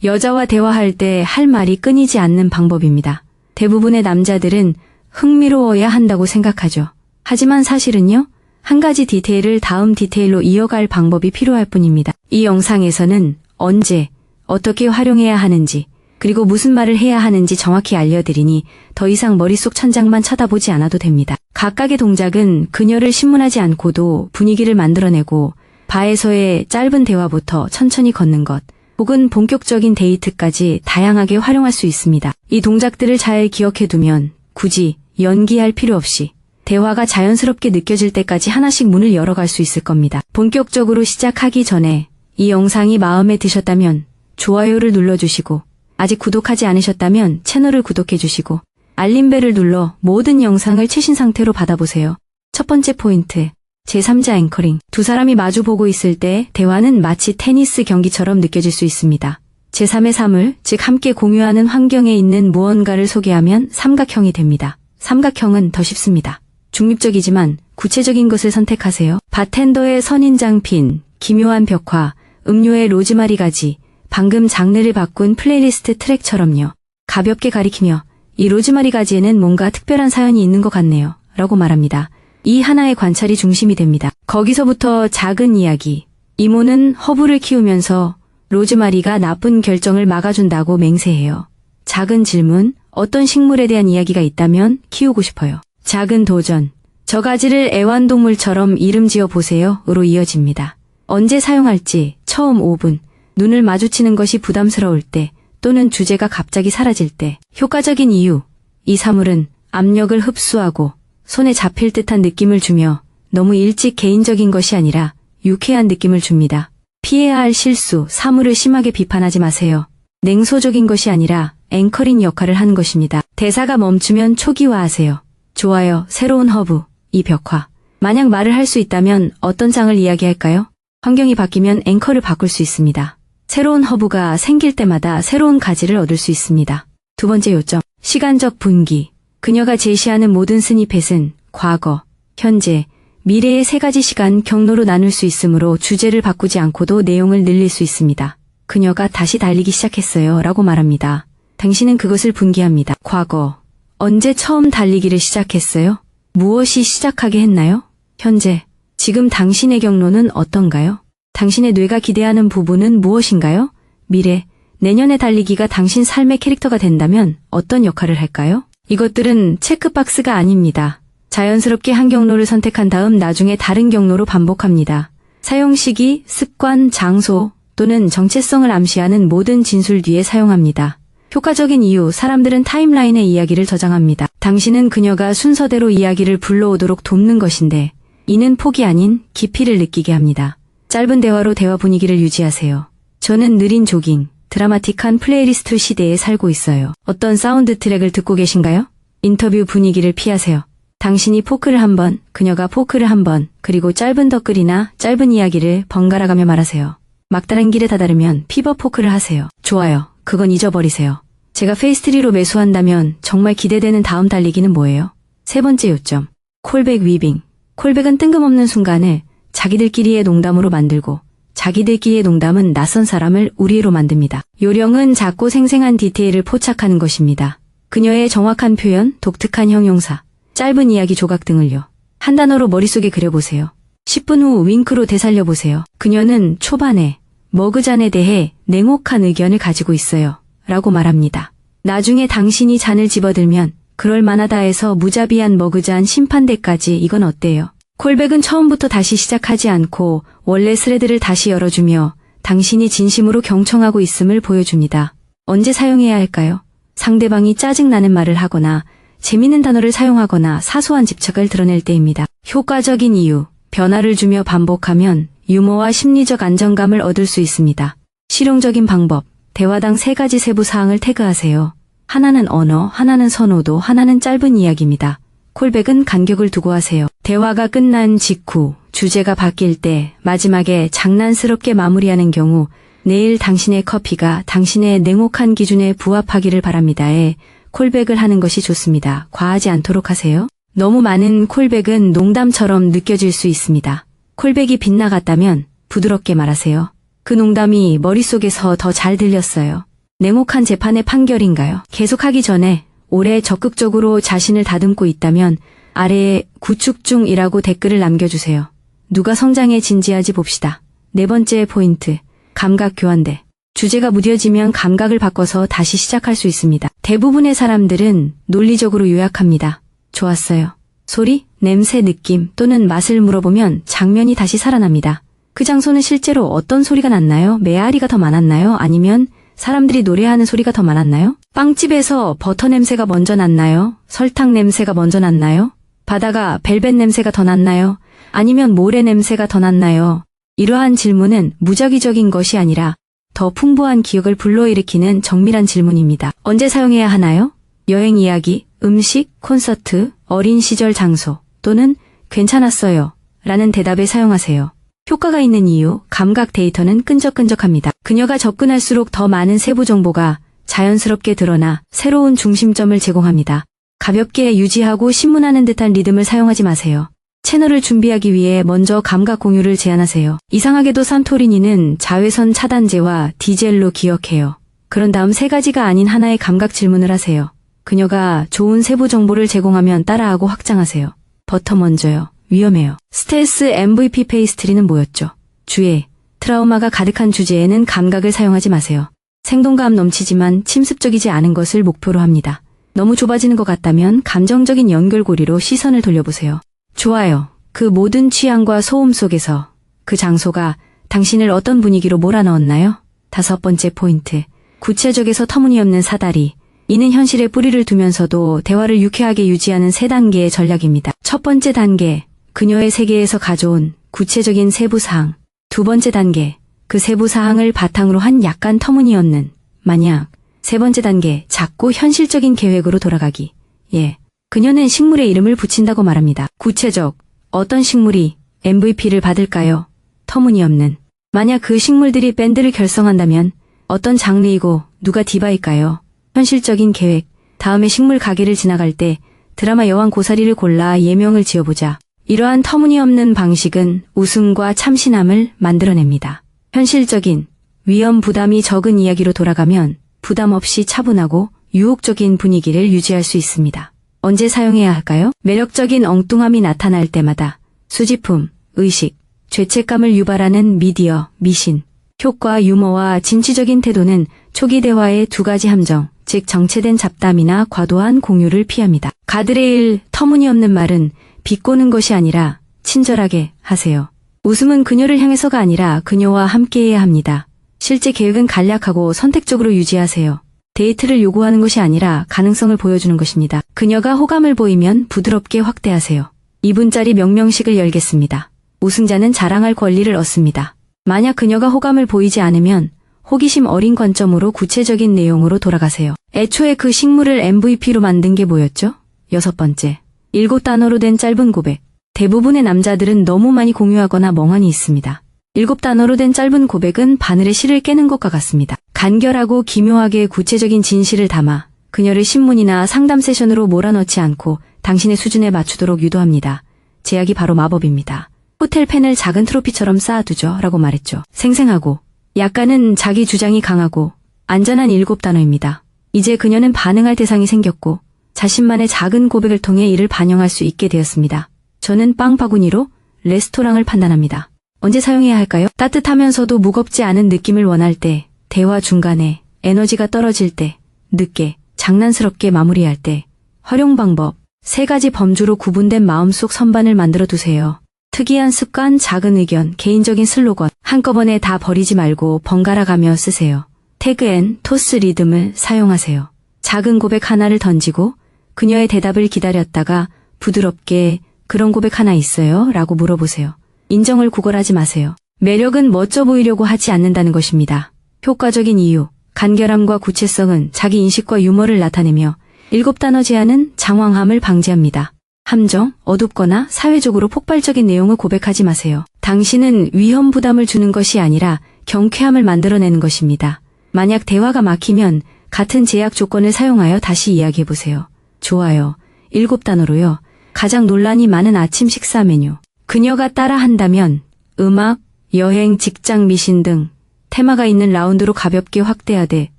여자와 대화할 때 할 말이 끊이지 않는 방법입니다. 대부분의 남자들은 흥미로워야 한다고 생각하죠. 하지만 사실은요, 한 가지 디테일을 다음 디테일로 이어갈 방법이 필요할 뿐입니다. 이 영상에서는 언제, 어떻게 활용해야 하는지, 그리고 무슨 말을 해야 하는지 정확히 알려드리니 더 이상 머릿속 천장만 쳐다보지 않아도 됩니다. 각각의 동작은 그녀를 신문하지 않고도 분위기를 만들어내고 바에서의 짧은 대화부터 천천히 걷는 것, 혹은 본격적인 데이트까지 다양하게 활용할 수 있습니다. 이 동작들을 잘 기억해두면 굳이 연기할 필요 없이 대화가 자연스럽게 느껴질 때까지 하나씩 문을 열어갈 수 있을 겁니다. 본격적으로 시작하기 전에 이 영상이 마음에 드셨다면 좋아요를 눌러주시고, 아직 구독하지 않으셨다면 채널을 구독해주시고 알림벨을 눌러 모든 영상을 최신 상태로 받아보세요. 첫 번째 포인트, 제3자 앵커링. 두 사람이 마주보고 있을 때 대화는 마치 테니스 경기처럼 느껴질 수 있습니다. 제3의 사물, 즉 함께 공유하는 환경에 있는 무언가를 소개하면 삼각형이 됩니다. 삼각형은 더 쉽습니다. 중립적이지만 구체적인 것을 선택하세요. 바텐더의 선인장 핀, 기묘한 벽화, 음료의 로즈마리 가지, 방금 장르를 바꾼 플레이리스트 트랙처럼요. 가볍게 가리키며 이 로즈마리 가지에는 뭔가 특별한 사연이 있는 것 같네요. 라고 말합니다. 이 하나의 관찰이 중심이 됩니다. 거기서부터 작은 이야기. 이모는 허브를 키우면서 로즈마리가 나쁜 결정을 막아준다고 맹세해요. 작은 질문, 어떤 식물에 대한 이야기가 있다면 키우고 싶어요. 작은 도전, 저 가지를 애완동물처럼 이름 지어 보세요.으로 이어집니다. 언제 사용할지, 처음 5분, 눈을 마주치는 것이 부담스러울 때, 또는 주제가 갑자기 사라질 때. 효과적인 이유, 이 사물은 압력을 흡수하고 손에 잡힐 듯한 느낌을 주며 너무 일찍 개인적인 것이 아니라 유쾌한 느낌을 줍니다. 피해야 할 실수, 사물을 심하게 비판하지 마세요. 냉소적인 것이 아니라 앵커링 역할을 하는 것입니다. 대사가 멈추면 초기화하세요. 좋아요, 새로운 허브, 이 벽화. 만약 말을 할 수 있다면 어떤 장을 이야기할까요? 환경이 바뀌면 앵커를 바꿀 수 있습니다. 새로운 허브가 생길 때마다 새로운 가지를 얻을 수 있습니다. 두 번째 요점, 시간적 분기. 그녀가 제시하는 모든 스니펫은 과거, 현재, 미래의 세 가지 시간 경로로 나눌 수 있으므로 주제를 바꾸지 않고도 내용을 늘릴 수 있습니다. 그녀가 다시 달리기 시작했어요. 라고 말합니다. 당신은 그것을 분기합니다. 과거, 언제 처음 달리기를 시작했어요? 무엇이 시작하게 했나요? 현재, 지금 당신의 경로는 어떤가요? 당신의 뇌가 기대하는 부분은 무엇인가요? 미래, 내년의 달리기가 당신 삶의 캐릭터가 된다면 어떤 역할을 할까요? 이것들은 체크박스가 아닙니다. 자연스럽게 한 경로를 선택한 다음 나중에 다른 경로로 반복합니다. 사용 시기, 습관, 장소 또는 정체성을 암시하는 모든 진술 뒤에 사용합니다. 효과적인 이유, 사람들은 타임라인에 이야기를 저장합니다. 당신은 그녀가 순서대로 이야기를 불러오도록 돕는 것인데 이는 폭이 아닌 깊이를 느끼게 합니다. 짧은 대화로 대화 분위기를 유지하세요. 저는 느린 조깅, 드라마틱한 플레이리스트 시대에 살고 있어요. 어떤 사운드 트랙을 듣고 계신가요? 인터뷰 분위기를 피하세요. 당신이 포크를 한 번, 그녀가 포크를 한 번, 그리고 짧은 덧글이나 짧은 이야기를 번갈아가며 말하세요. 막다른 길에 다다르면 피벗 포크를 하세요. 좋아요. 그건 잊어버리세요. 제가 페이스트리로 매수한다면 정말 기대되는 다음 달리기는 뭐예요? 세 번째 요점, 콜백 위빙. 콜백은 뜬금없는 순간을 자기들끼리의 농담으로 만들고 자기들끼리의 농담은 낯선 사람을 우리로 만듭니다. 요령은 작고 생생한 디테일을 포착하는 것입니다. 그녀의 정확한 표현, 독특한 형용사, 짧은 이야기 조각 등을요. 한 단어로 머릿속에 그려보세요. 10분 후 윙크로 되살려보세요. 그녀는 초반에 머그잔에 대해 냉혹한 의견을 가지고 있어요. 라고 말합니다. 나중에 당신이 잔을 집어들면 그럴 만하다 해서 무자비한 머그잔 심판대까지 이건 어때요? 콜백은 처음부터 다시 시작하지 않고 원래 스레드를 다시 열어주며 당신이 진심으로 경청하고 있음을 보여줍니다. 언제 사용해야 할까요? 상대방이 짜증나는 말을 하거나 재미있는 단어를 사용하거나 사소한 집착을 드러낼 때입니다. 효과적인 이유, 변화를 주며 반복하면 유머와 심리적 안정감을 얻을 수 있습니다. 실용적인 방법, 대화당 3가지 세부 사항을 태그하세요. 하나는 언어, 하나는 선호도, 하나는 짧은 이야기입니다. 콜백은 간격을 두고 하세요. 대화가 끝난 직후, 주제가 바뀔 때 마지막에 장난스럽게 마무리하는 경우 내일 당신의 커피가 당신의 냉혹한 기준에 부합하기를 바랍니다에 콜백을 하는 것이 좋습니다. 과하지 않도록 하세요. 너무 많은 콜백은 농담처럼 느껴질 수 있습니다. 콜백이 빗나갔다면 부드럽게 말하세요. 그 농담이 머릿속에서 더 잘 들렸어요. 냉혹한 재판의 판결인가요? 계속하기 전에 올해 적극적으로 자신을 다듬고 있다면 아래에 구축 중이라고 댓글을 남겨주세요. 누가 성장에 진지하지 봅시다. 네 번째 포인트, 감각 교환대. 주제가 무뎌지면 감각을 바꿔서 다시 시작할 수 있습니다. 대부분의 사람들은 논리적으로 요약합니다. 좋았어요. 소리, 냄새, 느낌 또는 맛을 물어보면 장면이 다시 살아납니다. 그 장소는 실제로 어떤 소리가 났나요? 메아리가 더 많았나요? 아니면 사람들이 노래하는 소리가 더 많았나요? 빵집에서 버터 냄새가 먼저 났나요? 설탕 냄새가 먼저 났나요? 바다가 벨벳 냄새가 더 났나요? 아니면 모래 냄새가 더 났나요? 이러한 질문은 무작위적인 것이 아니라 더 풍부한 기억을 불러일으키는 정밀한 질문입니다. 언제 사용해야 하나요? 여행 이야기, 음식, 콘서트, 어린 시절 장소 또는 괜찮았어요 라는 대답에 사용하세요. 효과가 있는 이유, 감각 데이터는 끈적끈적합니다. 그녀가 접근할수록 더 많은 세부 정보가 자연스럽게 드러나 새로운 중심점을 제공합니다. 가볍게 유지하고 신문하는 듯한 리듬을 사용하지 마세요. 채널을 준비하기 위해 먼저 감각 공유를 제안하세요. 이상하게도 산토리니는 자외선 차단제와 디젤로 기억해요. 그런 다음 세 가지가 아닌 하나의 감각 질문을 하세요. 그녀가 좋은 세부 정보를 제공하면 따라하고 확장하세요. 버터 먼저요. 위험해요. 스텔스 MVP 페이스트리는 뭐였죠? 주의, 트라우마가 가득한 주제에는 감각을 사용하지 마세요. 생동감 넘치지만 침습적이지 않은 것을 목표로 합니다. 너무 좁아지는 것 같다면 감정적인 연결고리로 시선을 돌려보세요. 좋아요. 그 모든 취향과 소음 속에서 그 장소가 당신을 어떤 분위기로 몰아넣었나요? 다섯 번째 포인트. 구체적에서 터무니없는 사다리. 이는 현실에 뿌리를 두면서도 대화를 유쾌하게 유지하는 세 단계의 전략입니다. 첫 번째 단계, 그녀의 세계에서 가져온 구체적인 세부사항. 두 번째 단계, 그 세부사항을 바탕으로 한 약간 터무니없는 만약. 세 번째 단계, 작고 현실적인 계획으로 돌아가기. 예. 그녀는 식물의 이름을 붙인다고 말합니다. 구체적, 어떤 식물이 MVP를 받을까요? 터무니없는. 만약 그 식물들이 밴드를 결성한다면 어떤 장르이고 누가 디바일까요? 현실적인 계획, 다음에 식물 가게를 지나갈 때 드라마 여왕 고사리를 골라 예명을 지어보자. 이러한 터무니없는 방식은 웃음과 참신함을 만들어냅니다. 현실적인, 위험 부담이 적은 이야기로 돌아가면 부담 없이 차분하고 유혹적인 분위기를 유지할 수 있습니다. 언제 사용해야 할까요? 매력적인 엉뚱함이 나타날 때마다 수집품, 의식, 죄책감을 유발하는 미디어, 미신, 효과, 유머와 진취적인 태도는 초기 대화의 두 가지 함정, 즉 정체된 잡담이나 과도한 공유를 피합니다. 가드레일, 터무니없는 말은 비꼬는 것이 아니라 친절하게 하세요. 웃음은 그녀를 향해서가 아니라 그녀와 함께해야 합니다. 실제 계획은 간략하고 선택적으로 유지하세요. 데이트를 요구하는 것이 아니라 가능성을 보여주는 것입니다. 그녀가 호감을 보이면 부드럽게 확대하세요. 2분짜리 명명식을 열겠습니다. 우승자는 자랑할 권리를 얻습니다. 만약 그녀가 호감을 보이지 않으면 호기심 어린 관점으로 구체적인 내용으로 돌아가세요. 애초에 그 식물을 MVP로 만든 게 뭐였죠? 여섯 번째, 7단어로 된 짧은 고백. 대부분의 남자들은 너무 많이 공유하거나 멍하니 있습니다. 7단어로 된 짧은 고백은 바늘의 실을 깨는 것과 같습니다. 간결하고 기묘하게 구체적인 진실을 담아 그녀를 신문이나 상담 세션으로 몰아넣지 않고 당신의 수준에 맞추도록 유도합니다. 제약이 바로 마법입니다. 호텔 펜을 작은 트로피처럼 쌓아두죠 라고 말했죠. 생생하고 약간은 자기 주장이 강하고 안전한 7단어입니다. 이제 그녀는 반응할 대상이 생겼고 자신만의 작은 고백을 통해 이를 반영할 수 있게 되었습니다. 저는 빵 바구니로 레스토랑을 판단합니다. 언제 사용해야 할까요? 따뜻하면서도 무겁지 않은 느낌을 원할 때, 대화 중간에, 에너지가 떨어질 때, 늦게, 장난스럽게 마무리할 때. 활용 방법, 세 가지 범주로 구분된 마음속 선반을 만들어 두세요. 특이한 습관, 작은 의견, 개인적인 슬로건, 한꺼번에 다 버리지 말고 번갈아 가며 쓰세요. 태그 앤 토스 리듬을 사용하세요. 작은 고백 하나를 던지고 그녀의 대답을 기다렸다가 부드럽게 그런 고백 하나 있어요? 라고 물어보세요. 인정을 구걸하지 마세요. 매력은 멋져 보이려고 하지 않는다는 것입니다. 효과적인 이유, 간결함과 구체성은 자기 인식과 유머를 나타내며 7단어 제한은 장황함을 방지합니다. 함정, 어둡거나 사회적으로 폭발적인 내용을 고백하지 마세요. 당신은 위험 부담을 주는 것이 아니라 경쾌함을 만들어내는 것입니다. 만약 대화가 막히면 같은 제약 조건을 사용하여 다시 이야기해보세요. 좋아요. 7단어로요. 가장 논란이 많은 아침 식사 메뉴. 그녀가 따라한다면 음악, 여행, 직장, 미신 등 테마가 있는 라운드로 가볍게 확대하되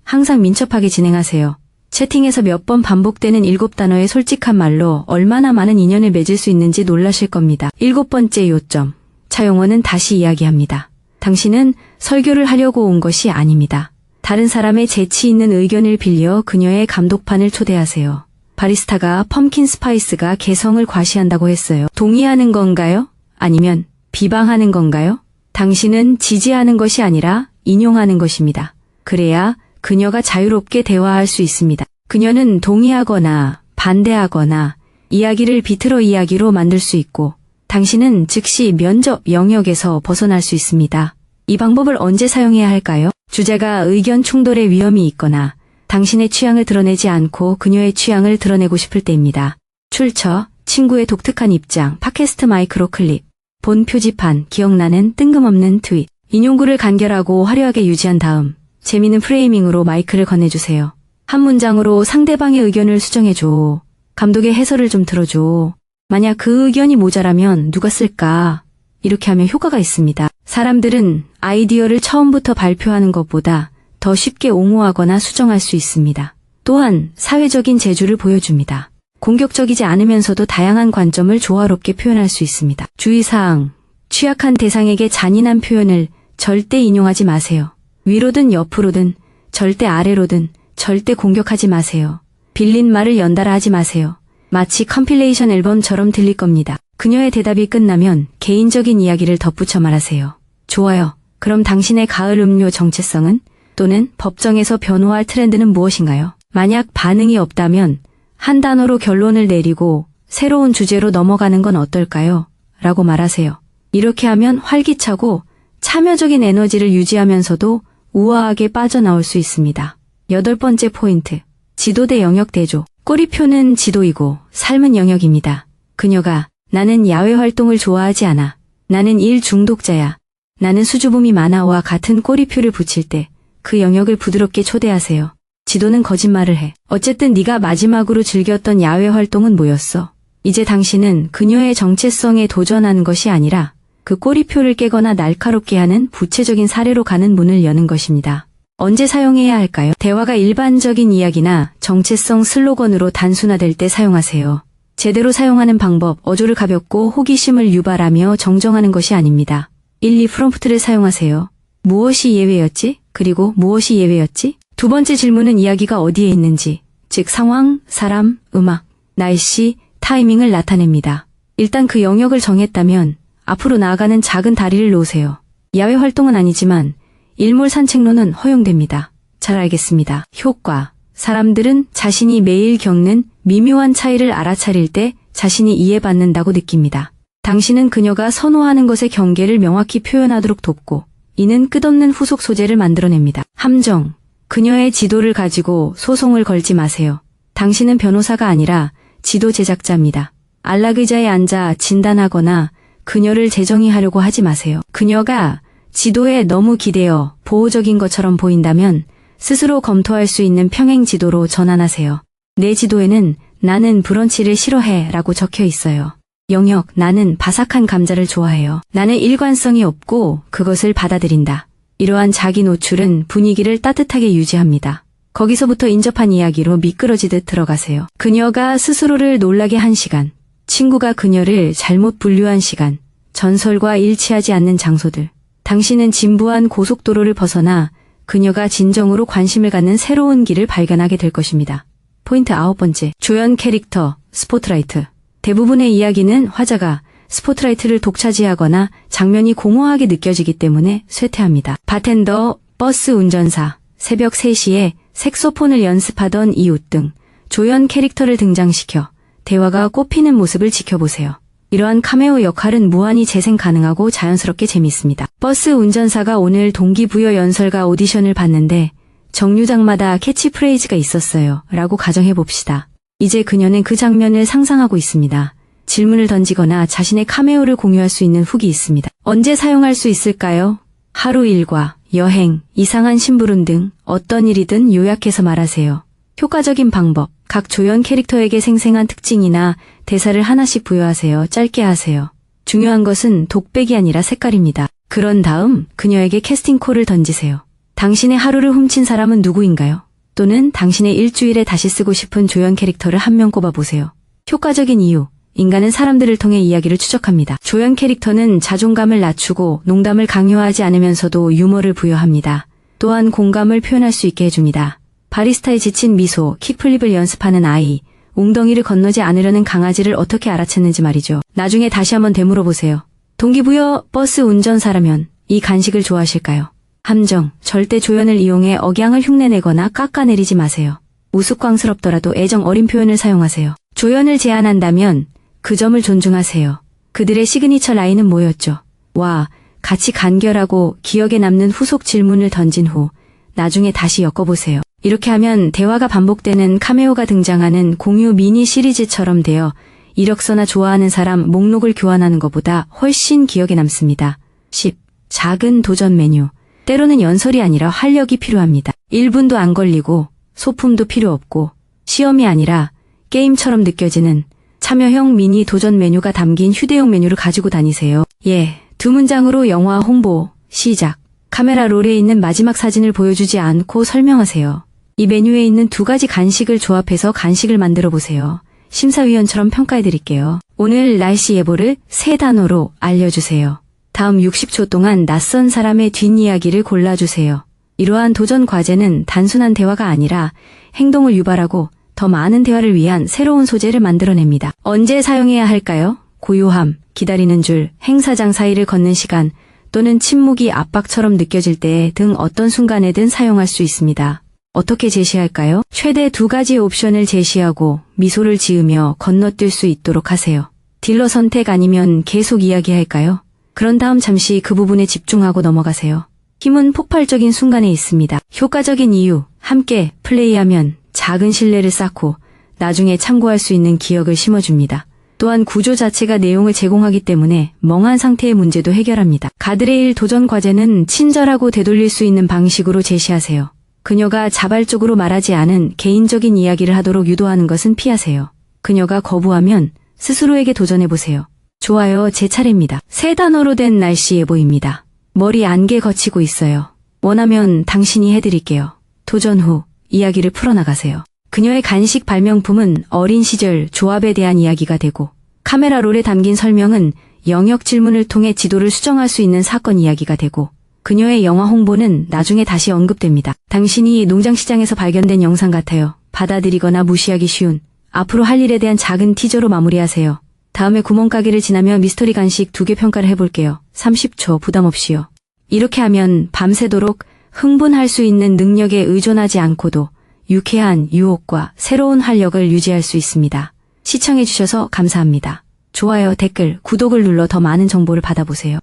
항상 민첩하게 진행하세요. 채팅에서 몇 번 반복되는 7단어의 솔직한 말로 얼마나 많은 인연을 맺을 수 있는지 놀라실 겁니다. 7번째 요점. 차용원은 다시 이야기합니다. 당신은 설교를 하려고 온 것이 아닙니다. 다른 사람의 재치 있는 의견을 빌려 그녀의 감독판을 초대하세요. 바리스타가 펌킨 스파이스가 개성을 과시한다고 했어요. 동의하는 건가요? 아니면 비방하는 건가요? 당신은 지지하는 것이 아니라 인용하는 것입니다. 그래야 그녀가 자유롭게 대화할 수 있습니다. 그녀는 동의하거나 반대하거나 이야기를 비틀어 이야기로 만들 수 있고 당신은 즉시 면접 영역에서 벗어날 수 있습니다. 이 방법을 언제 사용해야 할까요? 주제가 의견 충돌의 위험이 있거나 당신의 취향을 드러내지 않고 그녀의 취향을 드러내고 싶을 때입니다. 출처, 친구의 독특한 입장, 팟캐스트 마이크로 클립, 본 표지판, 기억나는 뜬금없는 트윗, 인용구를 간결하고 화려하게 유지한 다음 재미있는 프레이밍으로 마이크를 건네주세요. 한 문장으로 상대방의 의견을 수정해줘. 감독의 해설을 좀 들어줘. 만약 그 의견이 모자라면 누가 쓸까? 이렇게 하면 효과가 있습니다. 사람들은 아이디어를 처음부터 발표하는 것보다 더 쉽게 옹호하거나 수정할 수 있습니다. 또한 사회적인 재주를 보여줍니다. 공격적이지 않으면서도 다양한 관점을 조화롭게 표현할 수 있습니다. 주의사항, 취약한 대상에게 잔인한 표현을 절대 인용하지 마세요. 위로든 옆으로든 절대 아래로든 절대 공격하지 마세요. 빌린 말을 연달아 하지 마세요. 마치 컴필레이션 앨범처럼 들릴 겁니다. 그녀의 대답이 끝나면 개인적인 이야기를 덧붙여 말하세요. 좋아요. 그럼 당신의 가을 음료 정체성은? 또는 법정에서 변호할 트렌드는 무엇인가요? 만약 반응이 없다면 한 단어로 결론을 내리고 새로운 주제로 넘어가는 건 어떨까요? 라고 말하세요. 이렇게 하면 활기차고 참여적인 에너지를 유지하면서도 우아하게 빠져나올 수 있습니다. 8번째 포인트. 지도 대 영역 대조. 꼬리표는 지도이고 삶은 영역입니다. 그녀가 나는 야외 활동을 좋아하지 않아. 나는 일 중독자야. 나는 수줍음이 많아와 같은 꼬리표를 붙일 때 그 영역을 부드럽게 초대하세요. 지도는 거짓말을 해. 어쨌든 네가 마지막으로 즐겼던 야외 활동은 뭐였어? 이제 당신은 그녀의 정체성에 도전하는 것이 아니라 그 꼬리표를 깨거나 날카롭게 하는 구체적인 사례로 가는 문을 여는 것입니다. 언제 사용해야 할까요? 대화가 일반적인 이야기나 정체성 슬로건으로 단순화될 때 사용하세요. 제대로 사용하는 방법, 어조를 가볍고 호기심을 유발하며 정정하는 것이 아닙니다. 1, 2 프롬프트를 사용하세요. 무엇이 예외였지? 그리고 무엇이 예외였지? 두 번째 질문은 이야기가 어디에 있는지, 즉 상황, 사람, 음악, 날씨, 타이밍을 나타냅니다. 일단 그 영역을 정했다면 앞으로 나아가는 작은 다리를 놓으세요. 야외 활동은 아니지만 일몰 산책로는 허용됩니다. 잘 알겠습니다. 효과. 사람들은 자신이 매일 겪는 미묘한 차이를 알아차릴 때 자신이 이해받는다고 느낍니다. 당신은 그녀가 선호하는 것의 경계를 명확히 표현하도록 돕고 이는 끝없는 후속 소재를 만들어냅니다. 함정. 그녀의 지도를 가지고 소송을 걸지 마세요. 당신은 변호사가 아니라 지도 제작자입니다. 안락 의자에 앉아 진단하거나 그녀를 재정의하려고 하지 마세요. 그녀가 지도에 너무 기대어 보호적인 것처럼 보인다면 스스로 검토할 수 있는 평행 지도로 전환하세요. 내 지도에는 나는 브런치를 싫어해 라고 적혀 있어요. 영역, 나는 바삭한 감자를 좋아해요. 나는 일관성이 없고 그것을 받아들인다. 이러한 자기 노출은 분위기를 따뜻하게 유지합니다. 거기서부터 인접한 이야기로 미끄러지듯 들어가세요. 그녀가 스스로를 놀라게 한 시간, 친구가 그녀를 잘못 분류한 시간, 전설과 일치하지 않는 장소들. 당신은 진부한 고속도로를 벗어나 그녀가 진정으로 관심을 갖는 새로운 길을 발견하게 될 것입니다. 포인트 9번째. 조연 캐릭터, 스포트라이트. 대부분의 이야기는 화자가 스포트라이트를 독차지하거나 장면이 공허하게 느껴지기 때문에 쇠퇴합니다. 바텐더, 버스 운전사, 새벽 3시에 색소폰을 연습하던 이웃 등 조연 캐릭터를 등장시켜 대화가 꽃피는 모습을 지켜보세요. 이러한 카메오 역할은 무한히 재생 가능하고 자연스럽게 재미있습니다. 버스 운전사가 오늘 동기부여 연설가 오디션을 봤는데 정류장마다 캐치프레이즈가 있었어요. 라고 가정해봅시다. 이제 그녀는 그 장면을 상상하고 있습니다. 질문을 던지거나 자신의 카메오를 공유할 수 있는 훅이 있습니다. 언제 사용할 수 있을까요? 하루 일과, 여행, 이상한 심부름 등 어떤 일이든 요약해서 말하세요. 효과적인 방법, 각 조연 캐릭터에게 생생한 특징이나 대사를 하나씩 부여하세요. 짧게 하세요. 중요한 것은 독백이 아니라 색깔입니다. 그런 다음 그녀에게 캐스팅콜을 던지세요. 당신의 하루를 훔친 사람은 누구인가요? 또는 당신의 일주일에 다시 쓰고 싶은 조연 캐릭터를 한 명 꼽아보세요. 효과적인 이유. 인간은 사람들을 통해 이야기를 추적합니다. 조연 캐릭터는 자존감을 낮추고 농담을 강요하지 않으면서도 유머를 부여합니다. 또한 공감을 표현할 수 있게 해줍니다. 바리스타에 지친 미소, 킥플립을 연습하는 아이, 웅덩이를 건너지 않으려는 강아지를 어떻게 알아챘는지 말이죠. 나중에 다시 한번 되물어보세요. 동기부여 버스 운전사라면 이 간식을 좋아하실까요? 함정, 절대 조연을 이용해 억양을 흉내내거나 깎아내리지 마세요. 우스꽝스럽더라도 애정 어린 표현을 사용하세요. 조연을 제안한다면 그 점을 존중하세요. 그들의 시그니처 라인은 뭐였죠? 와, 같이 간결하고 기억에 남는 후속 질문을 던진 후 나중에 다시 엮어보세요. 이렇게 하면 대화가 반복되는 카메오가 등장하는 공유 미니 시리즈처럼 되어 이력서나 좋아하는 사람 목록을 교환하는 것보다 훨씬 기억에 남습니다. 10. 작은 도전 메뉴. 때로는 연설이 아니라 활력이 필요합니다. 1분도 안 걸리고 소품도 필요 없고 시험이 아니라 게임처럼 느껴지는 참여형 미니 도전 메뉴가 담긴 휴대용 메뉴를 가지고 다니세요. 예, 2문장으로 영화 홍보, 시작. 카메라 롤에 있는 마지막 사진을 보여주지 않고 설명하세요. 이 메뉴에 있는 2가지 간식을 조합해서 간식을 만들어 보세요. 심사위원처럼 평가해 드릴게요. 오늘 날씨 예보를 3단어로 알려주세요. 다음 60초 동안 낯선 사람의 뒷이야기를 골라주세요. 이러한 도전 과제는 단순한 대화가 아니라 행동을 유발하고 더 많은 대화를 위한 새로운 소재를 만들어냅니다. 언제 사용해야 할까요? 고요함, 기다리는 줄, 행사장 사이를 걷는 시간, 또는 침묵이 압박처럼 느껴질 때 등 어떤 순간에든 사용할 수 있습니다. 어떻게 제시할까요? 최대 2가지의 옵션을 제시하고 미소를 지으며 건너뛸 수 있도록 하세요. 딜러 선택 아니면 계속 이야기할까요? 그런 다음 잠시 그 부분에 집중하고 넘어가세요. 힘은 폭발적인 순간에 있습니다. 효과적인 이유, 함께 플레이하면 작은 신뢰를 쌓고 나중에 참고할 수 있는 기억을 심어줍니다. 또한 구조 자체가 내용을 제공하기 때문에 멍한 상태의 문제도 해결합니다. 가드레일 도전 과제는 친절하고 되돌릴 수 있는 방식으로 제시하세요. 그녀가 자발적으로 말하지 않은 개인적인 이야기를 하도록 유도하는 것은 피하세요. 그녀가 거부하면 스스로에게 도전해보세요. 좋아요, 제 차례입니다. 3단어로 된 날씨 예보입니다. 머리 안개 거치고 있어요. 원하면 당신이 해드릴게요. 도전 후 이야기를 풀어나가세요. 그녀의 간식 발명품은 어린 시절 조합에 대한 이야기가 되고 카메라 롤에 담긴 설명은 영역 질문을 통해 지도를 수정할 수 있는 사건 이야기가 되고 그녀의 영화 홍보는 나중에 다시 언급됩니다. 당신이 농장시장에서 발견된 영상 같아요. 받아들이거나 무시하기 쉬운 앞으로 할 일에 대한 작은 티저로 마무리하세요. 다음에 구멍가게를 지나며 미스터리 간식 2개 평가를 해볼게요. 30초 부담 없이요. 이렇게 하면 밤새도록 흥분할 수 있는 능력에 의존하지 않고도 유쾌한 유혹과 새로운 활력을 유지할 수 있습니다. 시청해주셔서 감사합니다. 좋아요, 댓글, 구독을 눌러 더 많은 정보를 받아보세요.